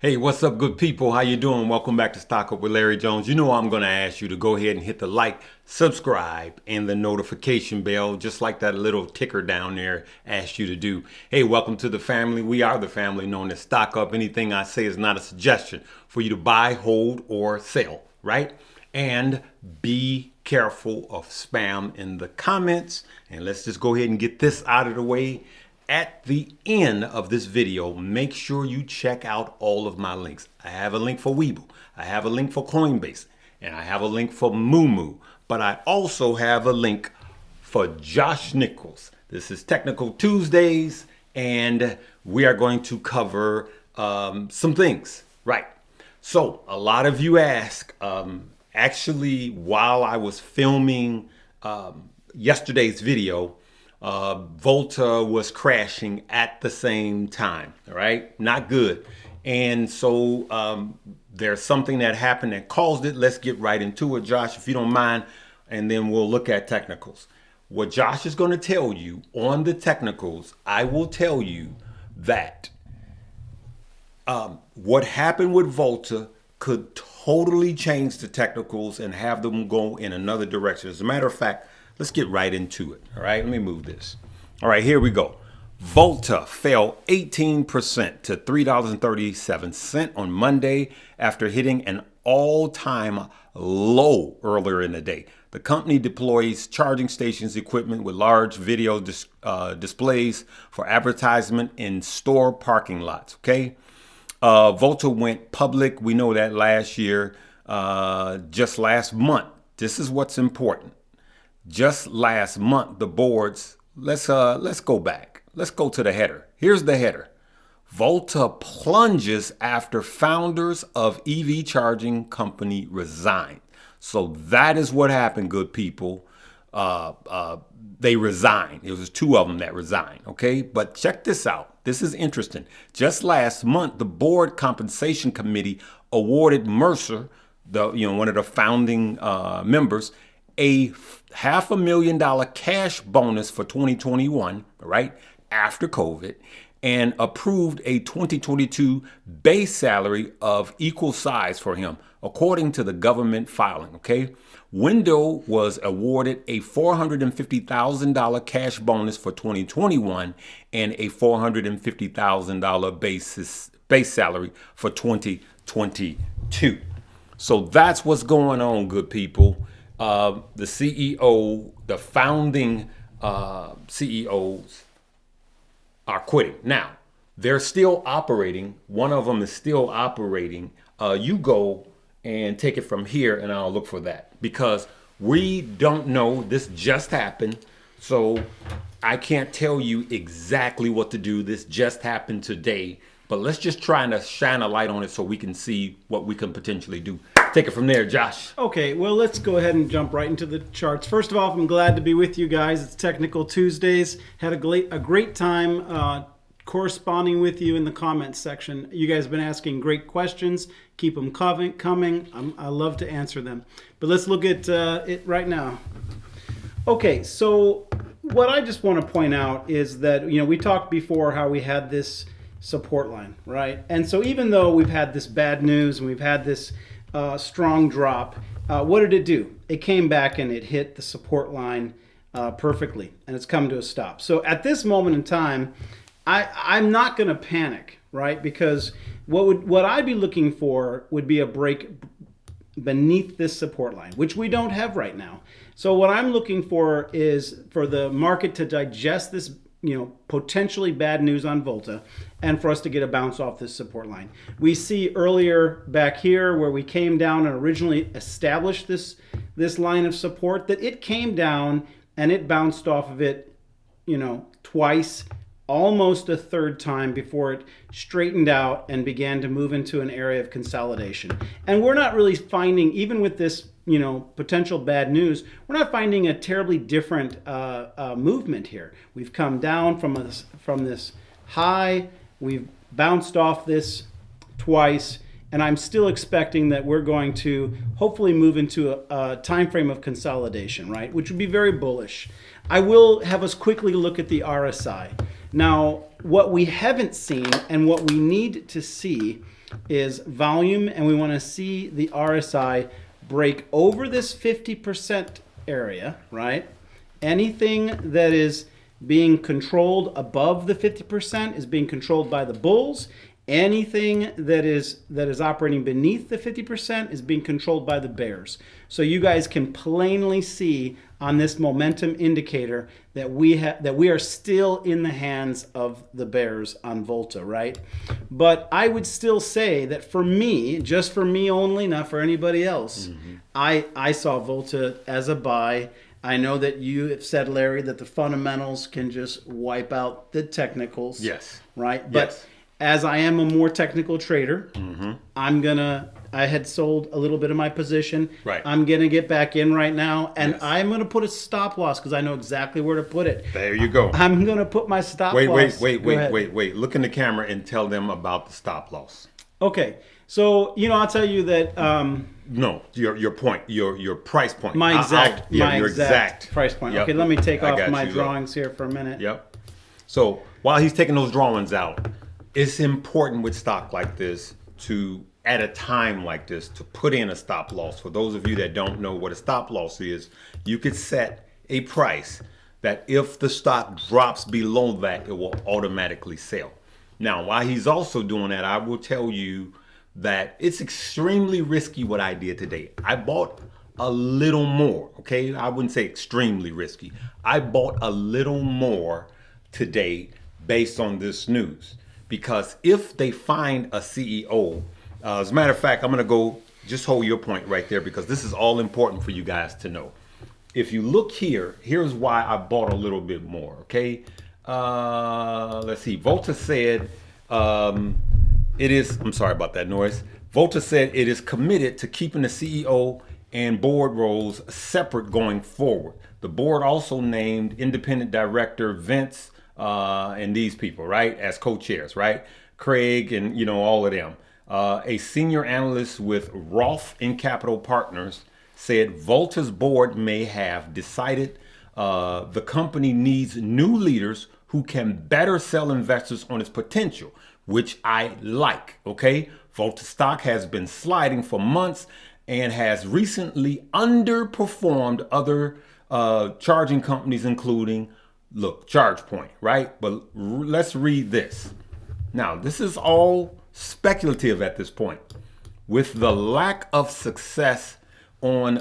Hey, what's up, good people? How you doing? Welcome back to Stock Up with Larry Jones. You know I'm going to ask you to go ahead and hit the like, subscribe, and the notification bell, just like that little ticker down there asked you to do. Hey, welcome to the family. We are the family known as Stock Up. Anything I say is not a suggestion for you to buy, hold, or sell, right? And be careful of spam in the comments. And let's just go ahead and get this out of the way. At the end of this video, make sure you check out all of my links. I have a link for Webull, I have a link for Coinbase, and I have a link for Moomoo. But I also have a link for Josh Nichols. This is Technical Tuesdays, and we are going to cover some things. Right. So a lot of you ask, actually, while I was filming yesterday's video, Volta was crashing at the same time. All right, not good. And so there's something that happened that caused it. Let's get right into it, Josh, if you don't mind, and then we'll look at technicals. What Josh is going to tell you on the technicals, I will tell you that what happened with Volta could totally change the technicals and have them go in another direction. As a matter of fact, let's get right into it. All right, let me move this. All right, here we go. Volta fell 18% to $3.37 on Monday after hitting an all-time low earlier in the day. The company deploys charging stations equipment with large video displays for advertisement in store parking lots. Okay. Volta went public. We know that last year, just last month. This is what's important. Just last month, the boards, let's go back. Let's go to the header. Here's the header. Volta plunges after founders of EV charging company resigned. So that is what happened, good people. They resigned. It was two of them that resigned, okay? But check this out. This is interesting. Just last month, the board compensation committee awarded Mercer, one of the founding members, a $500,000 cash bonus for 2021, right, after COVID, and approved a 2022 base salary of equal size for him, according to the government filing, okay? Window was awarded a $450,000 cash bonus for 2021 and a $450,000 base salary for 2022. So that's what's going on, good people. The CEO, the founding CEOs are quitting. Now, they're still operating. One of them is still operating. You go and take it from here, and I'll look for that. Because we don't know. This just happened. So I can't tell you exactly what to do. This just happened today. But let's just try to shine a light on it so we can see what we can potentially do. Take it from there, Josh. Okay, well, let's go ahead and jump right into the charts. First of all, I'm glad to be with you guys. It's Technical Tuesdays. Had a great time corresponding with you in the comments section. You guys have been asking great questions. Keep them coming. I love to answer them. But let's look at it right now. Okay, so what I just want to point out is that, we talked before how we had this support line, right? And so even though we've had this bad news and we've had this strong drop, what did it do? It came back and it hit the support line perfectly, and it's come to a stop. So at this moment in time, I'm not going to panic, right? Because what I'd be looking for would be a break beneath this support line, which we don't have right now. So what I'm looking for is for the market to digest this potentially bad news on Volta, and for us to get a bounce off this support line. We see earlier back here where we came down and originally established this line of support, that it came down and it bounced off of it, twice, almost a third time before it straightened out and began to move into an area of consolidation. And we're not really finding, even with this potential bad news, we're not finding a terribly different movement here. We've come down from this high, we've bounced off this twice, and I'm still expecting that we're going to hopefully move into a time frame of consolidation, right? Which would be very bullish. I will have us quickly look at the RSI. Now, what we haven't seen and what we need to see is volume, and we want to see the RSI break over this 50% area, right? Anything that is being controlled above the 50% is being controlled by the bulls. Anything that is operating beneath the 50% is being controlled by the bears. So you guys can plainly see on this momentum indicator that we are still in the hands of the bears on Volta, right? But I would still say that for me, just for me only, not for anybody else, I saw Volta as a buy. I know that you have said, Larry, that the fundamentals can just wipe out the technicals. Yes. Right? But as I am a more technical trader, I had sold a little bit of my position. Right. I'm going to get back in right now, and I'm going to put a stop loss because I know exactly where to put it. There you go. I'm going to put my stop loss. Wait. Look in the camera and tell them about the stop loss. Okay. So, I'll tell you that... no, your point, your price point. My exact price point. Yep. Okay, let me take off my drawings here for a minute. Yep. So while he's taking those drawings out, it's important with stock like this to, at a time like this, to put in a stop loss. For those of you that don't know what a stop loss is, you could set a price that if the stock drops below that, it will automatically sell. Now, while he's also doing that, I will tell you that it's extremely risky what I did today. I bought a little more, okay? I wouldn't say extremely risky. I bought a little more today based on this news. Because if they find a CEO, as a matter of fact, I'm going to go, just hold your point right there because this is all important for you guys to know. If you look here, here's why I bought a little bit more, okay? Let's see. Volta said I'm sorry about that noise. Volta said it is committed to keeping the CEO and board roles separate going forward. The board also named independent director Vince and these people, right, as co-chairs, right? Craig and, all of them. A senior analyst with Roth and Capital Partners said Volta's board may have decided the company needs new leaders who can better sell investors on its potential, which I like, okay? Volta stock has been sliding for months and has recently underperformed other charging companies, including, ChargePoint, right? But let's read this. Now, this is all speculative at this point. With the lack of success on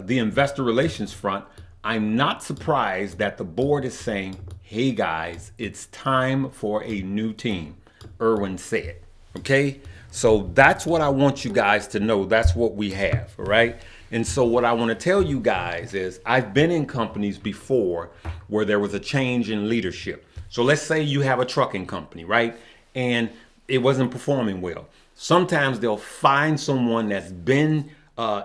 the investor relations front, I'm not surprised that the board is saying, hey guys, it's time for a new team, Irwin said. Okay? So that's what I want you guys to know. That's what we have, all right? And so what I want to tell you guys is I've been in companies before where there was a change in leadership. So let's say you have a trucking company, right? And it wasn't performing well. Sometimes they'll find someone that's been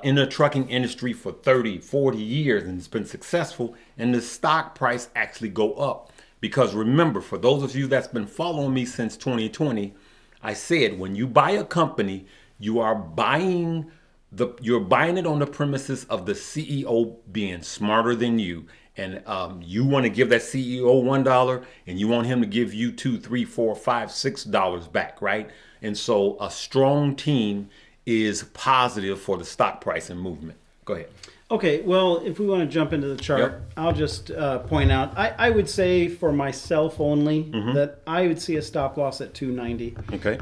in the trucking industry for 30, 40 years and it's been successful, and the stock price actually go up. Because remember, for those of you that's been following me since 2020, I said when you buy a company, you're buying it on the premises of the CEO being smarter than you. And you want to give that CEO $1 and you want him to give you $2, $3, $4, $5, $6 back, right? And so a strong team is positive for the stock price and movement. Go ahead. Okay, well, if we want to jump into the chart, I'll just point out, I would say for myself only that I would see a stop loss at 290. Okay.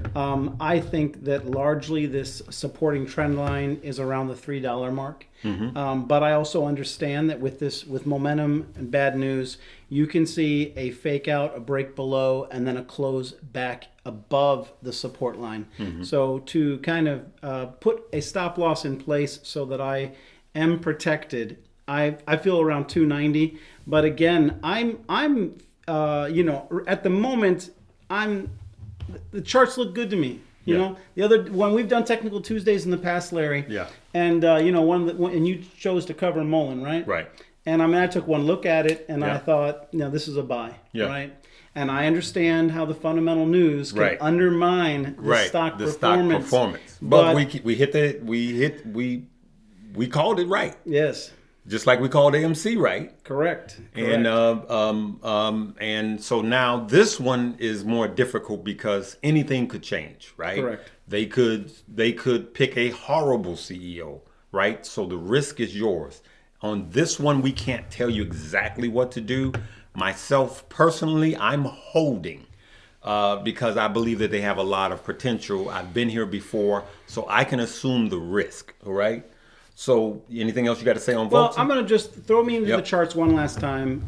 I think that largely this supporting trend line is around the $3 mark. But I also understand that with momentum and bad news, you can see a fake out, a break below, and then a close back above the support line. So to kind of put a stop loss in place so that I am protected, I feel around 290. But again, I'm at the moment, the charts look good to me. You know, the other when we've done technical Tuesdays in the past, Larry. Yeah. And and you chose to cover Mullen, right? Right. And I took one look at it, and I thought, this is a buy, right? And I understand how the fundamental news can undermine the stock performance. But we called it right. Yes. just like we called AMC, right? Correct. And so now this one is more difficult because anything could change, right? Correct. They could pick a horrible CEO, right? So the risk is yours. On this one, we can't tell you exactly what to do. Myself personally, I'm holding because I believe that they have a lot of potential. I've been here before, so I can assume the risk. All right. So, anything else you got to say on Volta? Well, I'm going to just throw me into Yep. the charts one last time.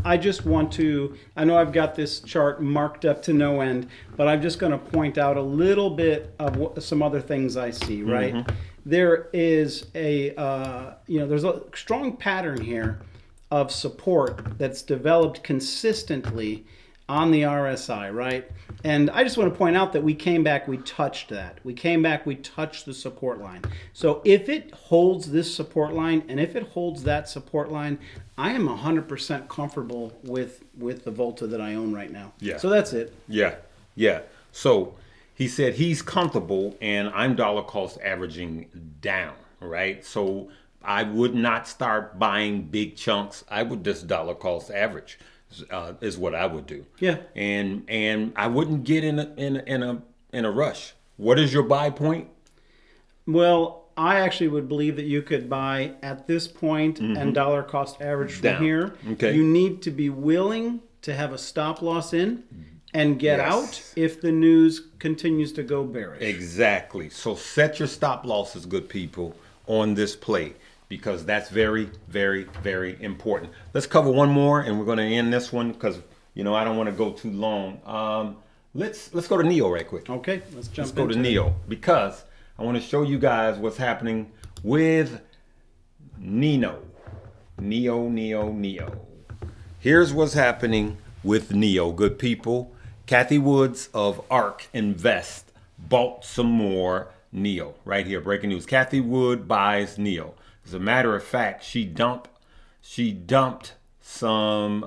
I just want to, I know I've got this chart marked up to no end, but I'm just going to point out a little bit of some other things I see, right? Mm-hmm. There is there's a strong pattern here of support that's developed consistently on the RSI, right? And I just want to point out that we came back, we touched that. We came back, we touched the support line. So if it holds this support line and if it holds that support line, I am 100% comfortable with the Volta that I own right now. Yeah. So that's it. Yeah. So he said he's comfortable and I'm dollar cost averaging down, right? So I would not start buying big chunks. I would just dollar cost average. Is what I would do. Yeah. And I wouldn't get in a rush. What is your buy point? Well, I actually would believe that you could buy at this point and dollar cost average from Down. here. Okay. You need to be willing to have a stop loss in and get Yes. out if the news continues to go bearish. Exactly. So set your stop losses, good people, on this play because that's very, very, very important. Let's cover one more, and we're going to end this one because I don't want to go too long. Let's go to NIO right quick. Okay, let's Let's go to NIO because I want to show you guys what's happening with NIO. NIO. Here's what's happening with NIO, good people. Kathy Woods of ARK Invest bought some more NIO right here. Breaking news. Kathy Wood buys NIO. As a matter of fact, she dumped some.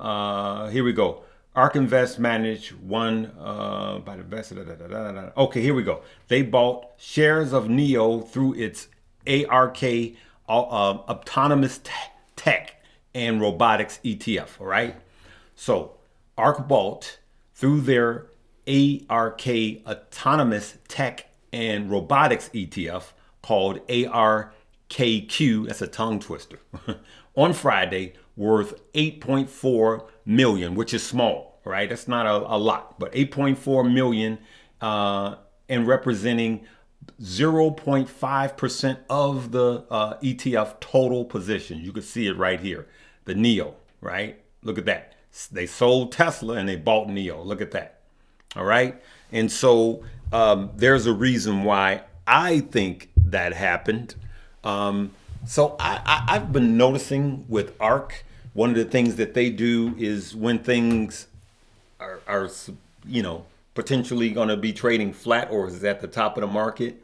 Here we go. ARK Invest managed one by the investor. Okay, here we go. They bought shares of NIO through its ARK autonomous tech and robotics ETF. All right. So ARK bought through their ARK autonomous tech and robotics ETF called ARKQ. That's a tongue twister. On Friday, worth 8.4 million, which is small, right? That's not a lot, but 8.4 million and representing 0.5% of the ETF total position. You can see it right here. The NIO, right? Look at that. They sold Tesla and they bought NIO. Look at that. All right. And so there's a reason why I think that happened. So I've been noticing with ARK, one of the things that they do is when things are potentially going to be trading flat or is at the top of the market,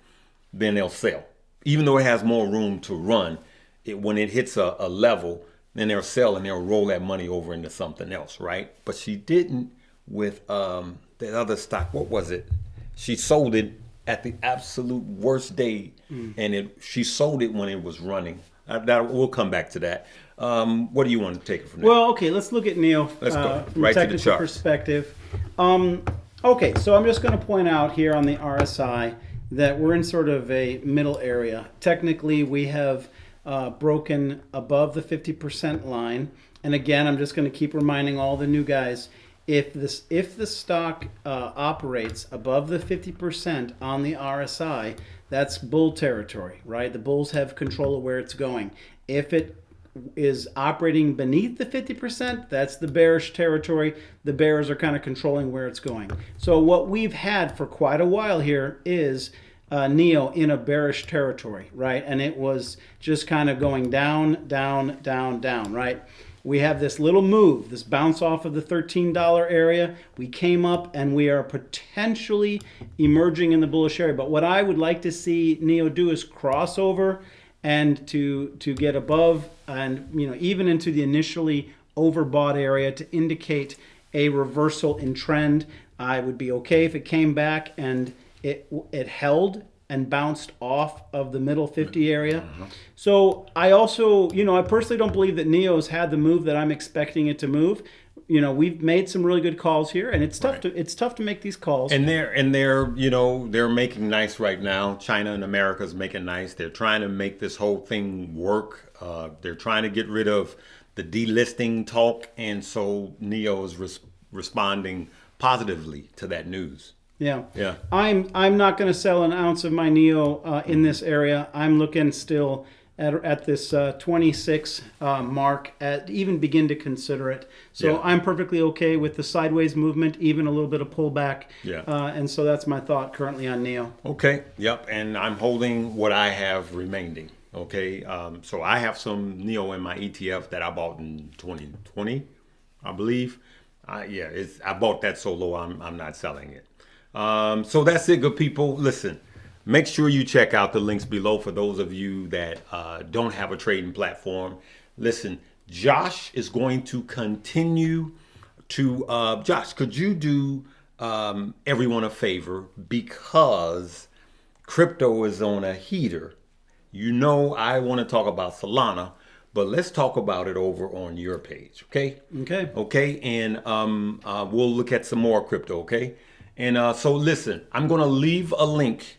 then they'll sell. Even though it has more room to run, when it hits a level, then they'll sell and they'll roll that money over into something else, right? But she didn't with that other stock. What was it? She sold it at the absolute worst day, and she sold it when it was running. We'll come back to that. What do you want to take it from there? Well, okay, let's look at NIO Let's go. from Right a to the technical charts. perspective. Okay, so I'm just going to point out here on the RSI that we're in sort of a middle area. Technically, we have broken above the 50% line. And again, I'm just going to keep reminding all the new guys, if the stock operates above the 50% on the RSI, that's bull territory, right? The bulls have control of where it's going. If it is operating beneath the 50%, that's the bearish territory. The bears are kind of controlling where it's going. So what we've had for quite a while here is NIO in a bearish territory, right? And it was just kind of going down, down, down, down, right? We have this little move, this bounce off of the $13 area. We came up and we are potentially emerging in the bullish area. But what I would like to see NIO do is cross over and to get above and even into the initially overbought area to indicate a reversal in trend. I would be okay if it came back and it held and bounced off of the middle 50 area. So I also, I personally don't believe that NIO's had the move that I'm expecting it to move. We've made some really good calls here, and it's tough to make these calls. And they're making nice right now. China and America's making nice. They're trying to make this whole thing work. They're trying to get rid of the delisting talk, and so NIO is responding positively to that news. Yeah. Yeah. I'm not going to sell an ounce of my NIO in this area. I'm looking still at this 26 mark, even begin to consider it. So Yeah. I'm perfectly okay with the sideways movement, even a little bit of pullback. Yeah. And so that's my thought currently on NIO. Okay. Yep. And I'm holding what I have remaining. Okay. So I have some NIO in my ETF that I bought in 2020, I believe. I bought that so low, I'm not selling it. So that's it, good people. Listen, make sure you check out the links below for those of you that don't have a trading platform. Listen, Josh is going to continue to, Josh, could you do everyone a favor, because crypto is on a heater. I want to talk about Solana, but let's talk about it over on your page, okay? Okay. Okay, and we'll look at some more crypto, okay? And so listen, I'm going to leave a link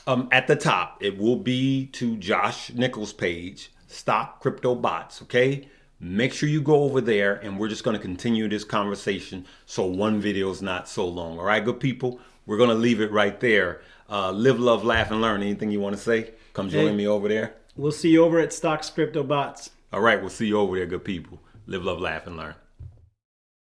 at the top. It will be to Josh Nichols' page, Stock Crypto Bots, okay? Make sure you go over there, and we're just going to continue this conversation so one video is not so long. All right, good people? We're going to leave it right there. Live, love, laugh, and learn. Anything you want to say? Come join me over there. We'll see you over at Stocks Crypto Bots. All right, we'll see you over there, good people. Live, love, laugh, and learn.